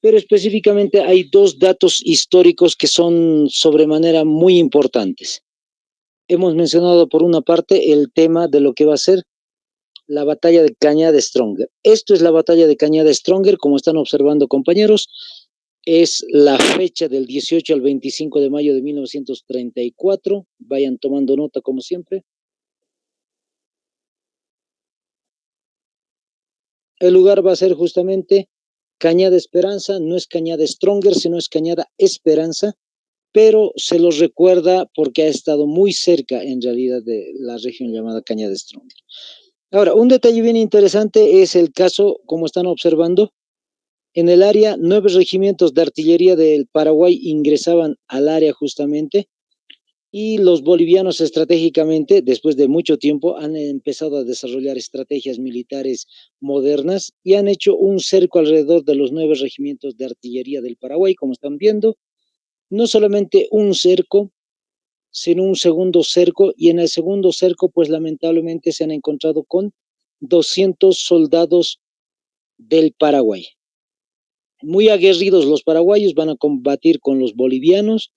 pero específicamente hay dos datos históricos que son sobremanera muy importantes. Hemos mencionado por una parte el tema de lo que va a ser la batalla de Cañada Stronger. Esto es la batalla de Cañada Stronger, como están observando compañeros, es la fecha del 18 al 25 de mayo de 1934. Vayan tomando nota como siempre. El lugar va a ser justamente Cañada Esperanza, no es Cañada Stronger, sino es Cañada Esperanza, pero se los recuerda porque ha estado muy cerca en realidad de la región llamada Cañada Stronger. Ahora, un detalle bien interesante es el caso, como están observando, en el área, 9 regimientos de artillería del Paraguay ingresaban al área justamente y los bolivianos estratégicamente, después de mucho tiempo, han empezado a desarrollar estrategias militares modernas y han hecho un cerco alrededor de los 9 regimientos de artillería del Paraguay, como están viendo. No solamente un cerco, sino un segundo cerco, y en el segundo cerco, pues lamentablemente se han encontrado con 200 soldados del Paraguay. Muy aguerridos los paraguayos, van a combatir con los bolivianos.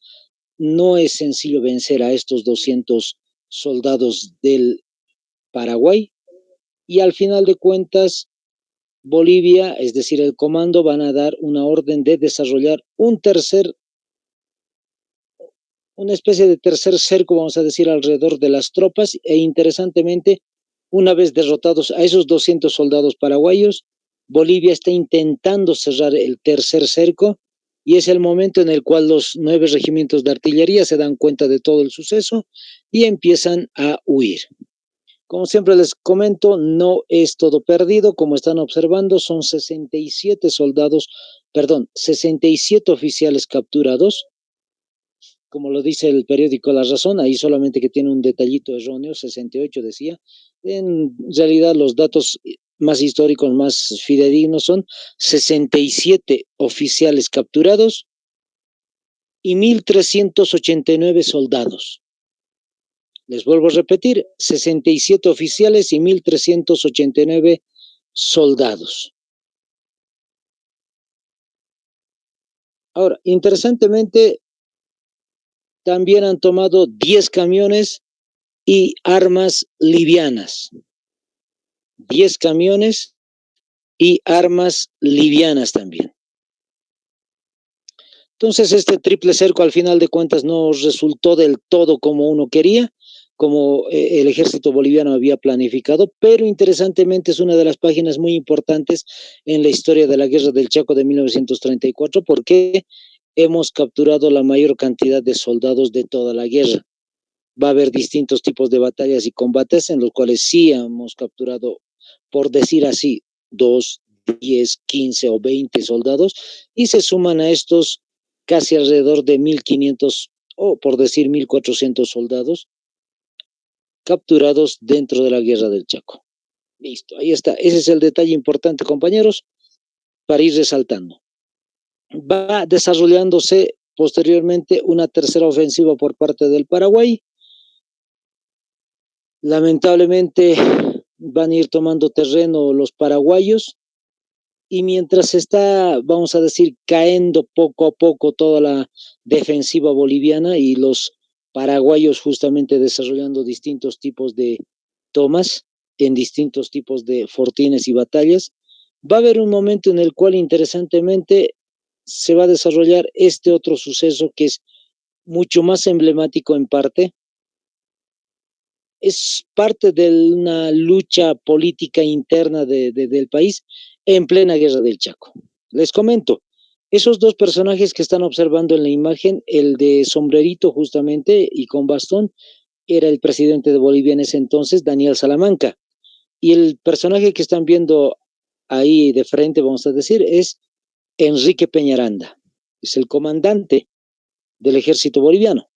No es sencillo vencer a estos 200 soldados del Paraguay, y al final de cuentas, Bolivia, es decir, el comando, van a dar una orden de desarrollar una especie de tercer cerco, vamos a decir, alrededor de las tropas, e interesantemente, una vez derrotados a esos 200 soldados paraguayos, Bolivia está intentando cerrar el tercer cerco, y es el momento en el cual los 9 regimientos de artillería se dan cuenta de todo el suceso y empiezan a huir. Como siempre les comento, no es todo perdido, como están observando, son 67 soldados, perdón, 67 oficiales capturados, como lo dice el periódico La Razón, ahí solamente que tiene un detallito erróneo, 68 decía. En realidad los datos más históricos, más fidedignos son 67 oficiales capturados y 1.389 soldados. Les vuelvo a repetir, 67 oficiales y 1.389 soldados. Ahora, interesantemente, también han tomado 10 camiones y armas livianas. 10 camiones y armas livianas también. Entonces, este triple cerco al final de cuentas no resultó del todo como uno quería, como el ejército boliviano había planificado, pero interesantemente es una de las páginas muy importantes en la historia de la Guerra del Chaco de 1934, porque hemos capturado la mayor cantidad de soldados de toda la guerra. Va a haber distintos tipos de batallas y combates en los cuales sí hemos capturado, por decir así, 2, 10, 15 o 20 soldados, y se suman a estos casi alrededor de 1.500 o por decir 1.400 soldados capturados dentro de la Guerra del Chaco. Listo, ahí está. Ese es el detalle importante, compañeros, para ir resaltando. Va desarrollándose posteriormente una tercera ofensiva por parte del Paraguay. Lamentablemente van a ir tomando terreno los paraguayos, y mientras está, vamos a decir, caendo poco a poco toda la defensiva boliviana y los paraguayos justamente desarrollando distintos tipos de tomas en distintos tipos de fortines y batallas, va a haber un momento en el cual interesantemente se va a desarrollar este otro suceso que es mucho más emblemático en parte. Es parte de una lucha política interna del país en plena Guerra del Chaco. Les comento, esos dos personajes que están observando en la imagen, el de sombrerito justamente y con bastón, era el presidente de Bolivia en ese entonces, Daniel Salamanca. Y el personaje que están viendo ahí de frente, vamos a decir, es Enrique Peñaranda. Es el comandante del ejército boliviano.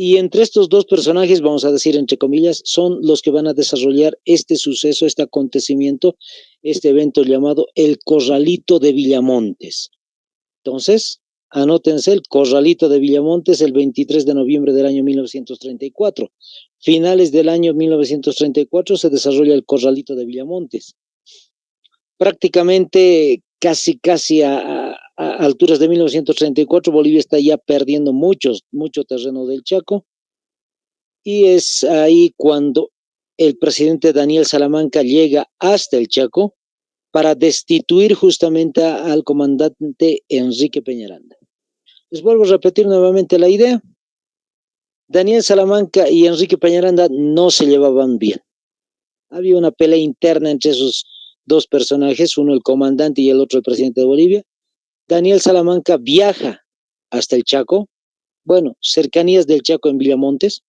Y entre estos dos personajes, vamos a decir entre comillas, son los que van a desarrollar este suceso, este acontecimiento, este evento llamado el Corralito de Villamontes. Entonces, anótense el Corralito de Villamontes el 23 de noviembre del año 1934. Finales del año 1934 se desarrolla el Corralito de Villamontes. Prácticamente casi a alturas de 1934, Bolivia está ya perdiendo mucho terreno del Chaco, y es ahí cuando el presidente Daniel Salamanca llega hasta el Chaco para destituir justamente al comandante Enrique Peñaranda. Les vuelvo a repetir nuevamente la idea. Daniel Salamanca y Enrique Peñaranda no se llevaban bien. Había una pelea interna entre esos dos personajes, uno el comandante y el otro el presidente de Bolivia. Daniel Salamanca viaja hasta el Chaco, bueno, cercanías del Chaco en Villamontes,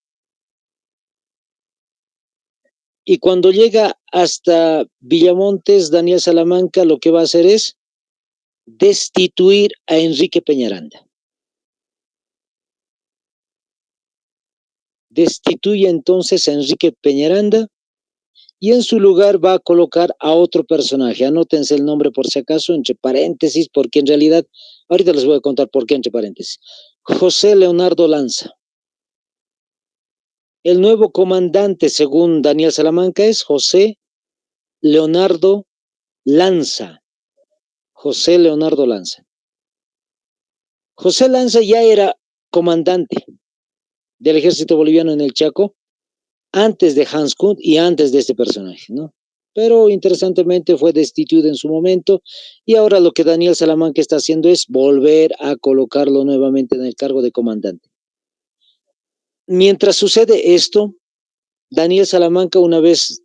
y cuando llega hasta Villamontes, Daniel Salamanca lo que va a hacer es destituir a Enrique Peñaranda. Destituye entonces a Enrique Peñaranda y en su lugar va a colocar a otro personaje. Anótense el nombre por si acaso, entre paréntesis, porque en realidad, ahorita les voy a contar por qué entre paréntesis. José Leonardo Lanza. El nuevo comandante, según Daniel Salamanca, es José Leonardo Lanza. José Leonardo Lanza. José Lanza ya era comandante del ejército boliviano en el Chaco antes de Hans Kunt y antes de este personaje, ¿no? Pero interesantemente fue destituido en su momento y ahora lo que Daniel Salamanca está haciendo es volver a colocarlo nuevamente en el cargo de comandante. Mientras sucede esto, Daniel Salamanca, una vez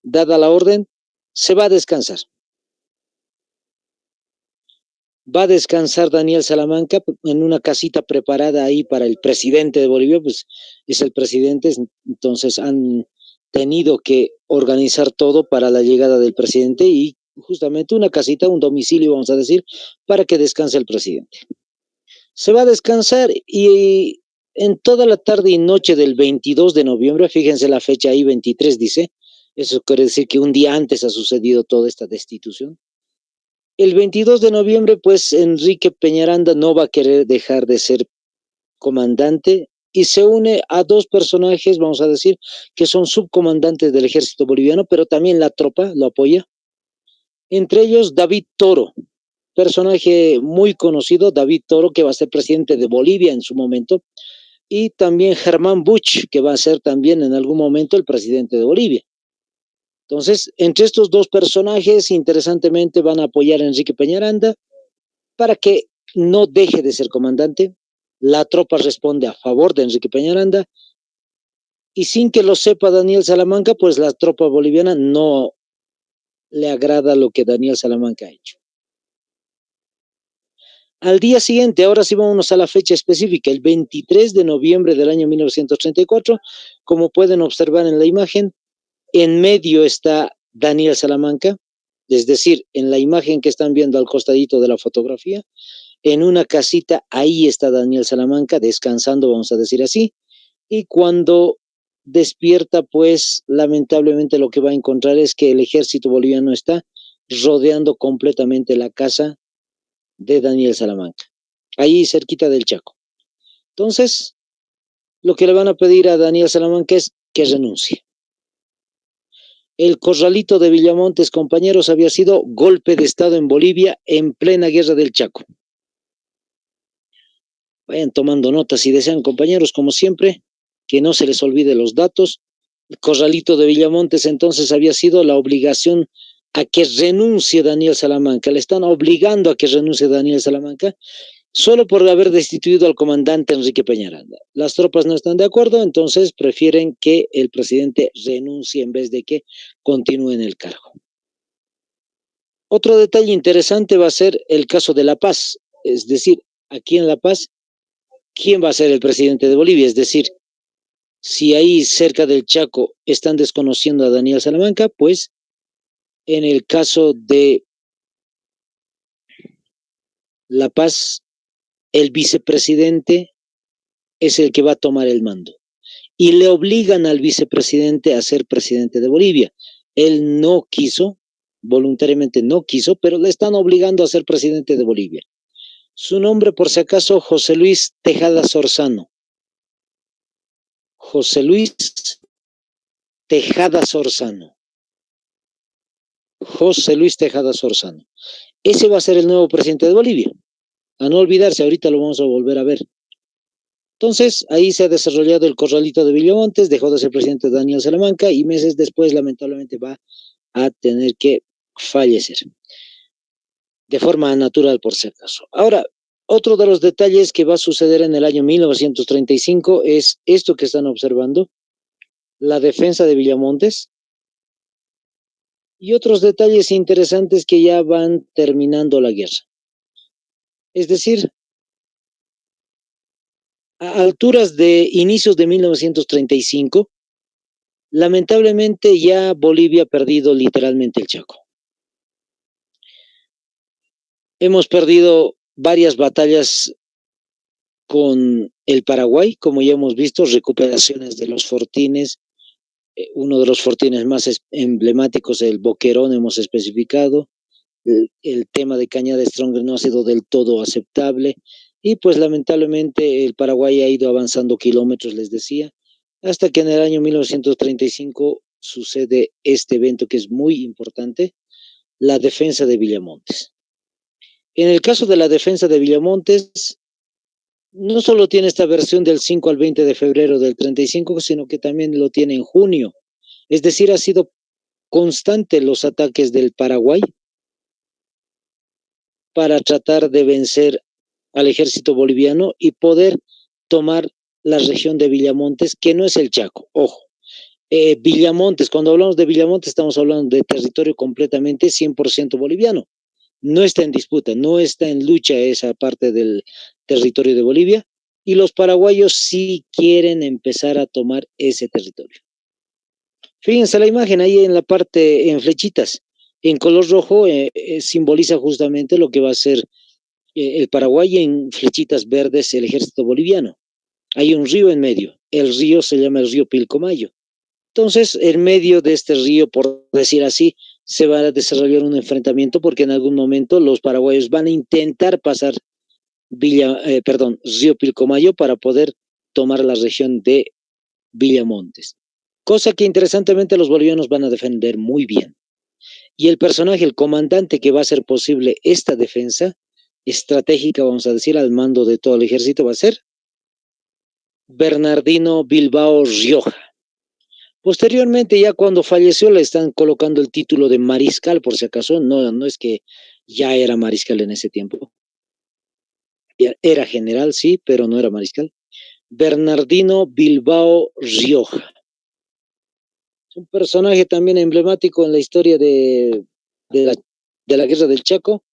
dada la orden, se va a descansar. Va a descansar Daniel Salamanca en una casita preparada ahí para el presidente de Bolivia, pues es el presidente, entonces han tenido que organizar todo para la llegada del presidente y justamente una casita, un domicilio, vamos a decir, para que descanse el presidente. Se va a descansar y en toda la tarde y noche del 22 de noviembre, fíjense la fecha ahí, 23 dice, eso quiere decir que un día antes ha sucedido toda esta destitución. El 22 de noviembre, pues Enrique Peñaranda no va a querer dejar de ser comandante y se une a dos personajes, vamos a decir, que son subcomandantes del ejército boliviano, pero también la tropa lo apoya. Entre ellos, David Toro, personaje muy conocido, David Toro, que va a ser presidente de Bolivia en su momento, y también Germán Buch, que va a ser también en algún momento el presidente de Bolivia. Entonces, entre estos dos personajes, interesantemente, van a apoyar a Enrique Peñaranda para que no deje de ser comandante. La tropa responde a favor de Enrique Peñaranda y sin que lo sepa Daniel Salamanca, pues la tropa boliviana no le agrada lo que Daniel Salamanca ha hecho. Al día siguiente, ahora sí vámonos a la fecha específica, el 23 de noviembre del año 1934, como pueden observar en la imagen, en medio está Daniel Salamanca, es decir, en la imagen que están viendo al costadito de la fotografía, en una casita, ahí está Daniel Salamanca descansando, vamos a decir así, y cuando despierta, pues lamentablemente lo que va a encontrar es que el ejército boliviano está rodeando completamente la casa de Daniel Salamanca, ahí cerquita del Chaco. Entonces, lo que le van a pedir a Daniel Salamanca es que renuncie. El corralito de Villamontes, compañeros, había sido golpe de Estado en Bolivia en plena guerra del Chaco. Vayan tomando notas si desean, compañeros, como siempre, que no se les olvide los datos. El corralito de Villamontes entonces había sido la obligación a que renuncie Daniel Salamanca. Le están obligando a que renuncie Daniel Salamanca solo por haber destituido al comandante Enrique Peñaranda. Las tropas no están de acuerdo, entonces prefieren que el presidente renuncie en vez de que continúe en el cargo. Otro detalle interesante va a ser el caso de La Paz, es decir, aquí en La Paz, ¿quién va a ser el presidente de Bolivia? Es decir, si ahí cerca del Chaco están desconociendo a Daniel Salamanca, pues en el caso de La Paz, el vicepresidente es el que va a tomar el mando. Y le obligan al vicepresidente a ser presidente de Bolivia. Él no quiso, voluntariamente no quiso, pero le están obligando a ser presidente de Bolivia. Su nombre, por si acaso, José Luis Tejada Sorzano. José Luis Tejada Sorzano. José Luis Tejada Sorzano. ese va a ser el nuevo presidente de Bolivia. A no olvidarse, ahorita lo vamos a volver a ver. Entonces, ahí se ha desarrollado el corralito de Villamontes, dejó de ser presidente Daniel Salamanca y meses después, lamentablemente, va a tener que fallecer de forma natural, por si acaso. Ahora, otro de los detalles que va a suceder en el año 1935 es esto que están observando, la defensa de Villamontes y otros detalles interesantes que ya van terminando la guerra. Es decir, a alturas de inicios de 1935, lamentablemente ya Bolivia ha perdido literalmente el Chaco. Hemos perdido varias batallas con el Paraguay, como ya hemos visto, recuperaciones de los fortines, uno de los fortines más emblemáticos, el Boquerón, hemos especificado, el tema de Cañada Stronger no ha sido del todo aceptable, y pues lamentablemente el Paraguay ha ido avanzando kilómetros, les decía, hasta que en el año 1935 sucede este evento que es muy importante, la defensa de Villamontes. En el caso de la defensa de Villamontes, no solo tiene esta versión del 5 al 20 de febrero del 35, sino que también lo tiene en junio. Es decir, ha sido constante los ataques del Paraguay para tratar de vencer al ejército boliviano y poder tomar la región de Villamontes, que no es el Chaco, ojo. Villamontes, cuando hablamos de Villamontes estamos hablando de territorio completamente 100% boliviano. No está en disputa, no está en lucha esa parte del territorio de Bolivia, y los paraguayos sí quieren empezar a tomar ese territorio. Fíjense la imagen ahí en la parte, en flechitas, en color rojo simboliza justamente lo que va a ser el Paraguay, en flechitas verdes el ejército boliviano. Hay un río en medio, el río se llama el río Pilcomayo. Entonces, en medio de este río, por decir así, se va a desarrollar un enfrentamiento porque en algún momento los paraguayos van a intentar pasar río Pilcomayo para poder tomar la región de Villamontes. Cosa que interesantemente los bolivianos van a defender muy bien. Y el personaje, el comandante que va a hacer posible esta defensa estratégica, vamos a decir, al mando de todo el ejército, va a ser Bernardino Bilbao Rioja. Posteriormente, ya cuando falleció, le están colocando el título de mariscal, por si acaso, no es que ya era mariscal en ese tiempo. Era general, sí, pero no era mariscal. Bernardino Bilbao Rioja. Es un personaje también emblemático en la historia de la guerra del Chaco,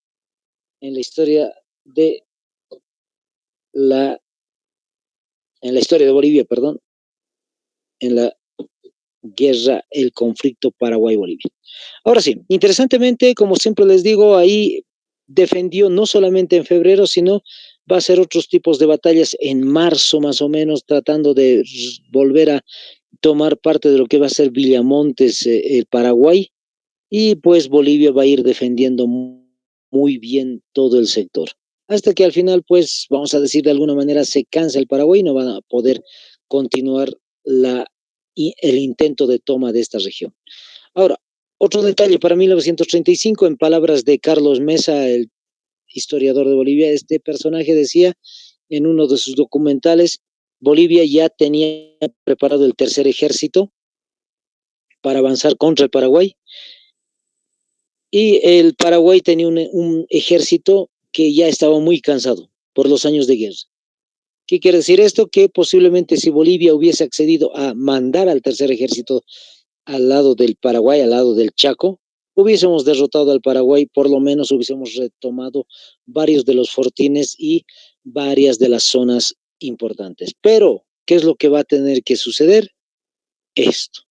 en la historia de en la historia de Bolivia, perdón, en la guerra, el conflicto Paraguay-Bolivia. Ahora sí, interesantemente, como siempre les digo, ahí defendió no solamente en febrero, sino va a ser otros tipos de batallas en marzo más o menos, tratando de volver a tomar parte de lo que va a ser Villamontes, el Paraguay, y pues Bolivia va a ir defendiendo muy bien todo el sector. Hasta que al final, pues, vamos a decir de alguna manera, se cansa el Paraguay y no van a poder continuar el intento de toma de esta región. Ahora, otro detalle para 1935, en palabras de Carlos Mesa, el historiador de Bolivia, este personaje decía en uno de sus documentales, Bolivia ya tenía preparado el tercer ejército para avanzar contra el Paraguay, y el Paraguay tenía un ejército que ya estaba muy cansado por los años de guerra. ¿Qué quiere decir esto? Que posiblemente si Bolivia hubiese accedido a mandar al tercer ejército al lado del Paraguay, al lado del Chaco, hubiésemos derrotado al Paraguay, por lo menos hubiésemos retomado varios de los fortines y varias de las zonas importantes. Pero, ¿qué es lo que va a tener que suceder? Esto.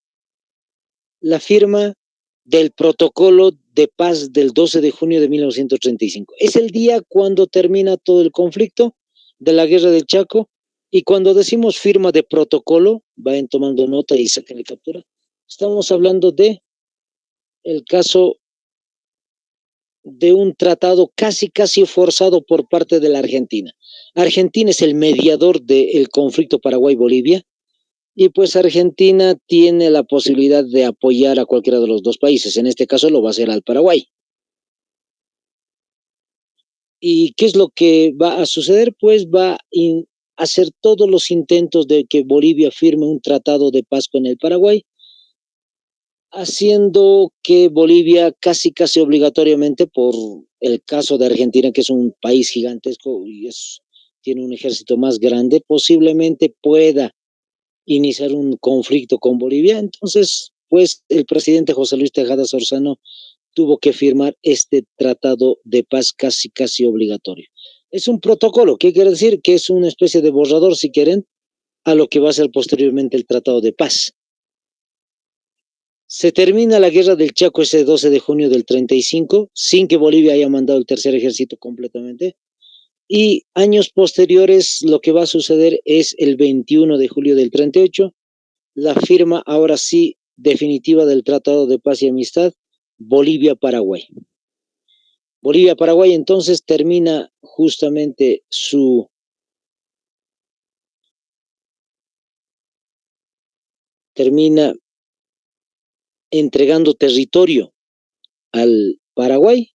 La firma del protocolo de paz del 12 de junio de 1935. Es el día cuando termina todo el conflicto de la guerra del Chaco, y cuando decimos firma de protocolo, vayan tomando nota y saquen captura, estamos hablando de el caso de un tratado casi forzado por parte de la Argentina. Argentina es el mediador del conflicto Paraguay-Bolivia, y pues Argentina tiene la posibilidad de apoyar a cualquiera de los dos países. En este caso lo va a hacer al Paraguay. ¿Y qué es lo que va a suceder? Pues va a hacer todos los intentos de que Bolivia firme un tratado de paz con el Paraguay, haciendo que Bolivia casi obligatoriamente, por el caso de Argentina, que es un país gigantesco y tiene un ejército más grande, posiblemente pueda iniciar un conflicto con Bolivia. Entonces, pues el presidente José Luis Tejada Sorzano tuvo que firmar este tratado de paz casi obligatorio. Es un protocolo, ¿qué quiere decir? Que es una especie de borrador, si quieren, a lo que va a ser posteriormente el tratado de paz. Se termina la guerra del Chaco ese 12 de junio del 35, sin que Bolivia haya mandado el tercer ejército completamente. Y años posteriores, lo que va a suceder es el 21 de julio del 38, la firma ahora sí definitiva del Tratado de Paz y Amistad, Bolivia-Paraguay. Bolivia-Paraguay entonces termina justamente termina entregando territorio al Paraguay.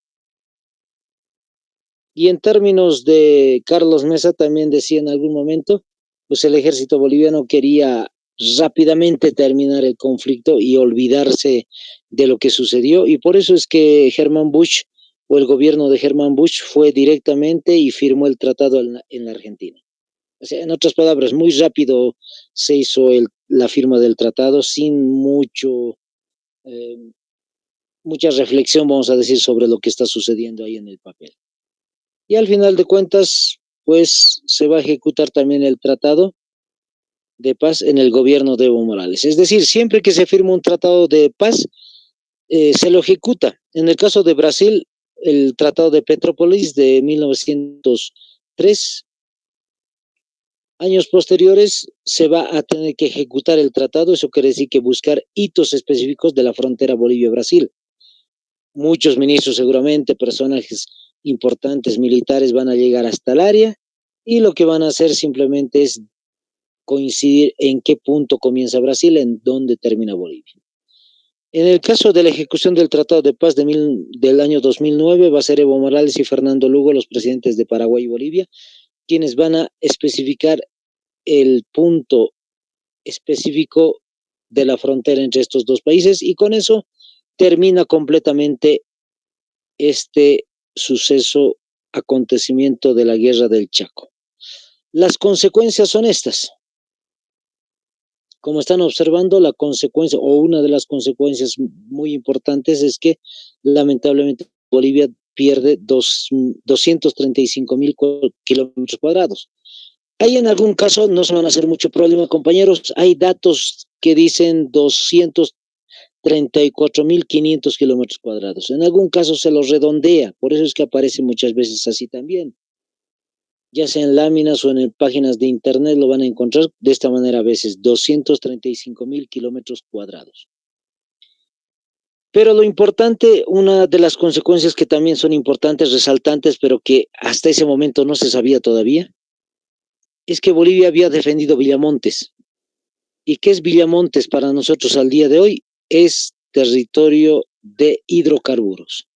Y en términos de Carlos Mesa también decía en algún momento, pues el ejército boliviano quería rápidamente terminar el conflicto y olvidarse de lo que sucedió, y por eso es que Germán Bush o el gobierno de Germán Bush fue directamente y firmó el tratado en la Argentina. O sea, en otras palabras, muy rápido se hizo la firma del tratado sin eh, mucha reflexión, vamos a decir, sobre lo que está sucediendo ahí en el papel. Y al final de cuentas, pues se va a ejecutar también el tratado de paz en el gobierno de Evo Morales. Es decir, siempre que se firma un tratado de paz, se lo ejecuta. En el caso de Brasil, el tratado de Petrópolis de 1903, años posteriores se va a tener que ejecutar el tratado. Eso quiere decir que buscar hitos específicos de la frontera Bolivia-Brasil. Muchos ministros seguramente, personajes importantes militares van a llegar hasta el área, y lo que van a hacer simplemente es coincidir en qué punto comienza Brasil, en dónde termina Bolivia. En el caso de la ejecución del Tratado de Paz del año 2009, va a ser Evo Morales y Fernando Lugo, los presidentes de Paraguay y Bolivia, quienes van a especificar el punto específico de la frontera entre estos dos países, y con eso termina completamente este suceso, acontecimiento de la guerra del Chaco. Las consecuencias son estas. Como están observando, la consecuencia o una de las consecuencias muy importantes es que lamentablemente Bolivia pierde 235.000 kilómetros cuadrados. Hay en algún caso, no se van a hacer mucho problema, compañeros, hay datos que dicen 234.500 kilómetros cuadrados. En algún caso se los redondea, por eso es que aparece muchas veces así también. Ya sea en láminas o en páginas de internet lo van a encontrar de esta manera a veces, 235.000 kilómetros cuadrados. Pero lo importante, una de las consecuencias que también son importantes, resaltantes, pero que hasta ese momento no se sabía todavía, es que Bolivia había defendido Villamontes. ¿Y qué es Villamontes para nosotros al día de hoy? Es territorio de hidrocarburos.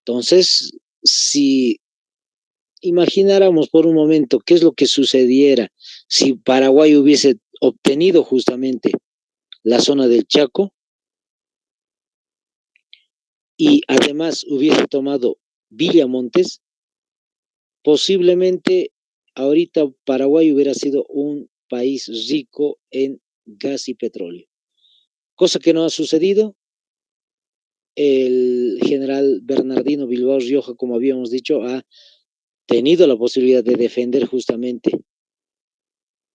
Entonces, si imagináramos por un momento qué es lo que sucediera si Paraguay hubiese obtenido justamente la zona del Chaco y además hubiese tomado Villamontes, posiblemente ahorita Paraguay hubiera sido un país rico en gas y petróleo, cosa que no ha sucedido. El general Bernardino Bilbao Rioja, como habíamos dicho, ha tenido la posibilidad de defender justamente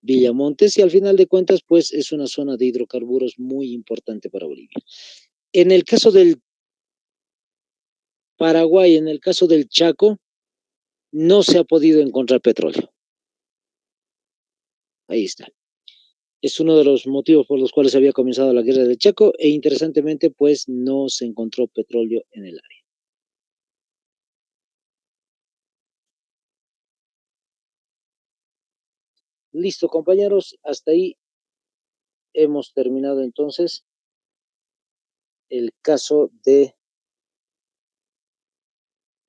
Villamontes, y al final de cuentas, pues es una zona de hidrocarburos muy importante para Bolivia. En el caso del Paraguay, en el caso del Chaco, no se ha podido encontrar petróleo. Ahí está. Es uno de los motivos por los cuales había comenzado la guerra del Chaco, e interesantemente, pues no se encontró petróleo en el área. Listo, compañeros, hasta ahí hemos terminado entonces el caso de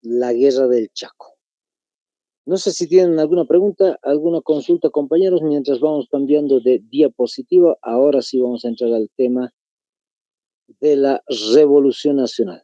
la guerra del Chaco. No sé si tienen alguna pregunta, alguna consulta, compañeros, mientras vamos cambiando de diapositiva. Ahora sí vamos a entrar al tema de la Revolución Nacional.